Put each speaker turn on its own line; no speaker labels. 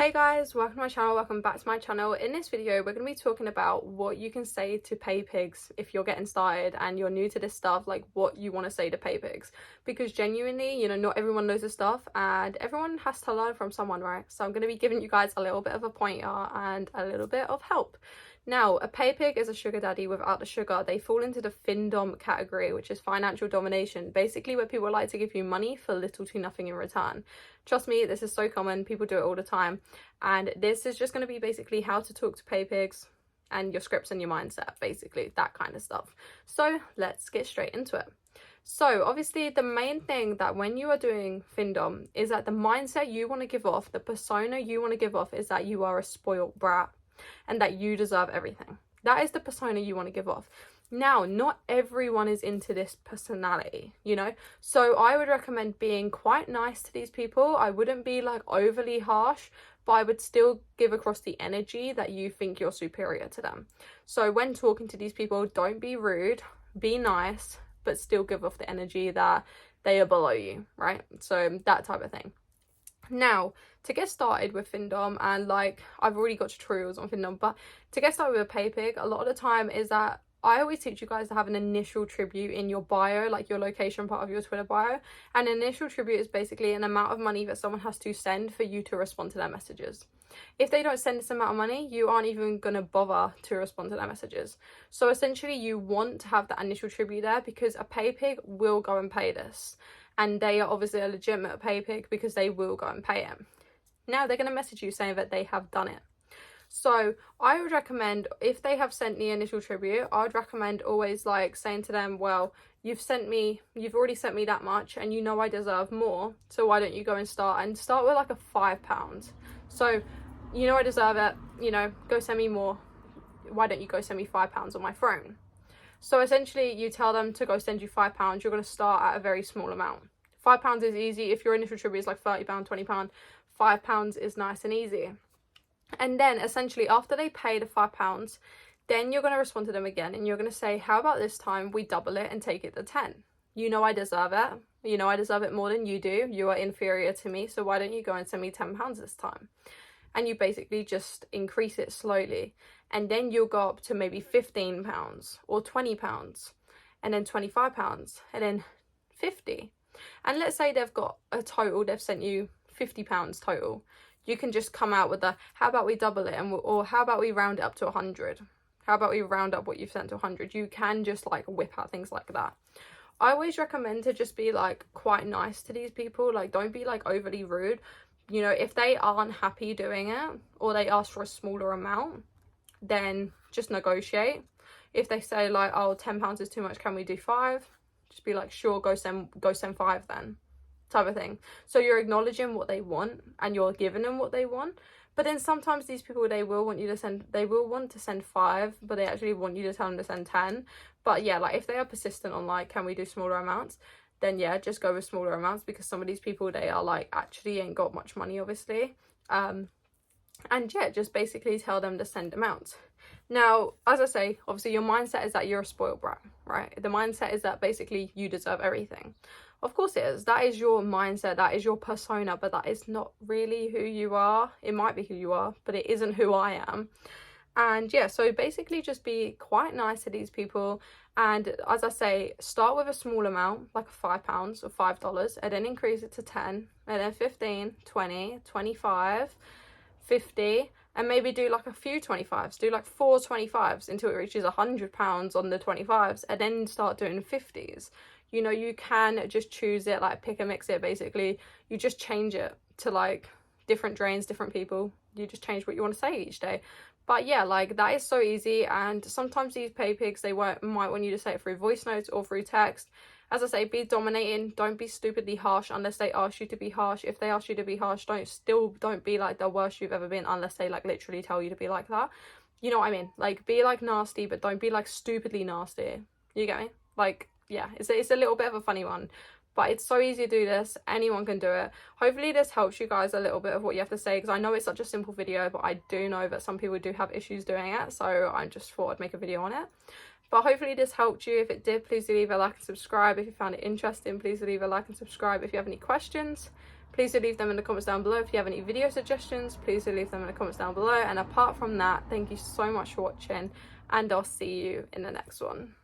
Hey guys, welcome to my channel, welcome back to my channel. In this video we're going to be talking about what you can say to pay pigs if you're getting started and you're new to this stuff, like what you want to say to pay pigs, because genuinely, not everyone knows this stuff and everyone has to learn from someone, right? So I'm going to be giving you guys a little bit of a pointer and a little bit of help. Now, a pay pig is a sugar daddy without the sugar. They fall into the Findom category, which is financial domination, basically where people like to give you money for little to nothing in return. Trust me, this is so common. People do it all the time. And this is just going to be basically how to talk to pay pigs and your scripts and your mindset, basically, that kind of stuff. So let's get straight into it. So obviously the main thing that when you are doing Findom is that the mindset you want to give off, the persona you want to give off is that you are a spoiled brat and that you deserve everything. That is the persona you want to give off. Now, not everyone is into this personality, so I would recommend being quite nice to these people. I wouldn't be like overly harsh, but I would still give across the energy that you think you're superior to them. So when talking to these people, don't be rude, be nice, but still give off the energy that they are below you, right? So that type of thing. Now, to get started with Findom, and like I've already got tutorials on Findom, but to get started with a pay pig, a lot of the time is that I always teach you guys to have an initial tribute in your bio, like your location part of your Twitter bio. And an initial tribute is basically an amount of money that someone has to send for you to respond to their messages. If they don't send this amount of money, you aren't even going to bother to respond to their messages. So essentially you want to have that initial tribute there because a pay pig will go and pay this. And they are obviously a legitimate pay pig because they will go and pay it. Now they're going to message you saying that they have done it. So I would recommend, if they have sent the initial tribute, I would recommend always like saying to them, well, you've already sent me that much and you know I deserve more. So why don't you go and start with like a £5. So, I deserve it, go send me more. Why don't you go send me £5 on my phone? So essentially you tell them to go send you £5. You're going to start at a very small amount. £5 is easy. If your initial tribute is like £30, £20, £5 is nice and easy. And then essentially after they pay the £5, then you're going to respond to them again and you're going to say, how about this time we double it and take it to 10? I deserve it. I deserve it more than you do. You are inferior to me. So why don't you go and send me £10 this time? And you basically just increase it slowly. And then you'll go up to maybe £15 or £20 and then £25 and then £50. And let's say they've sent you £50 total. You can just come out with how about we double it or how about we round it up to 100? How about we round up what you've sent to 100? You can just like whip out things like that. I always recommend to just be like quite nice to these people. Like don't be like overly rude. If they aren't happy doing it or they ask for a smaller amount, then just negotiate. If they say like, oh, £10 is too much, can we do 5? Just be like, sure, go send 5 then, type of thing. So you're acknowledging what they want and you're giving them what they want. But then sometimes these people, they will want to send 5, but they actually want you to tell them to send 10. But yeah, like if they are persistent on like, can we do smaller amounts? Then yeah, just go with smaller amounts because some of these people, they are like actually ain't got much money, obviously. And yeah, just basically tell them to send amounts. Now, as I say, obviously your mindset is that you're a spoiled brat, right? The mindset is that basically you deserve everything. Of course it is. That is your mindset. That is your persona, but that is not really who you are. It might be who you are, but it isn't who I am. And yeah, so basically just be quite nice to these people. And as I say, start with a small amount, like £5 or $5, and then increase it to 10, and then 15, 20, 25, 50, and maybe do like a few 25s, do like 4 25s until it reaches £100 on the 25s, and then start doing 50s. You can just choose it, like pick and mix it, basically. You just change it to like different drains, different people. You just change what you want to say each day. But yeah, like that is so easy. And sometimes these pay pigs, they might want you to say it through voice notes or through text. As I say, be dominating. Don't be stupidly harsh unless they ask you to be harsh. If they ask you to be harsh, don't be like the worst you've ever been unless they like literally tell you to be like that. You know what I mean? Like be like nasty, but don't be like stupidly nasty. You get me? Like, yeah, it's a little bit of a funny one, but it's so easy to do this. Anyone can do it. Hopefully this helps you guys a little bit of what you have to say, because I know it's such a simple video, but I do know that some people do have issues doing it, so I just thought I'd make a video on it. But hopefully this helped you. If it did, please do leave a like and subscribe. If you found it interesting, please leave a like and subscribe. If you have any questions, Please do leave them in the comments down below. If you have any video suggestions, please do leave them in the comments down below. And apart from that, thank you so much for watching, and I'll see you in the next one.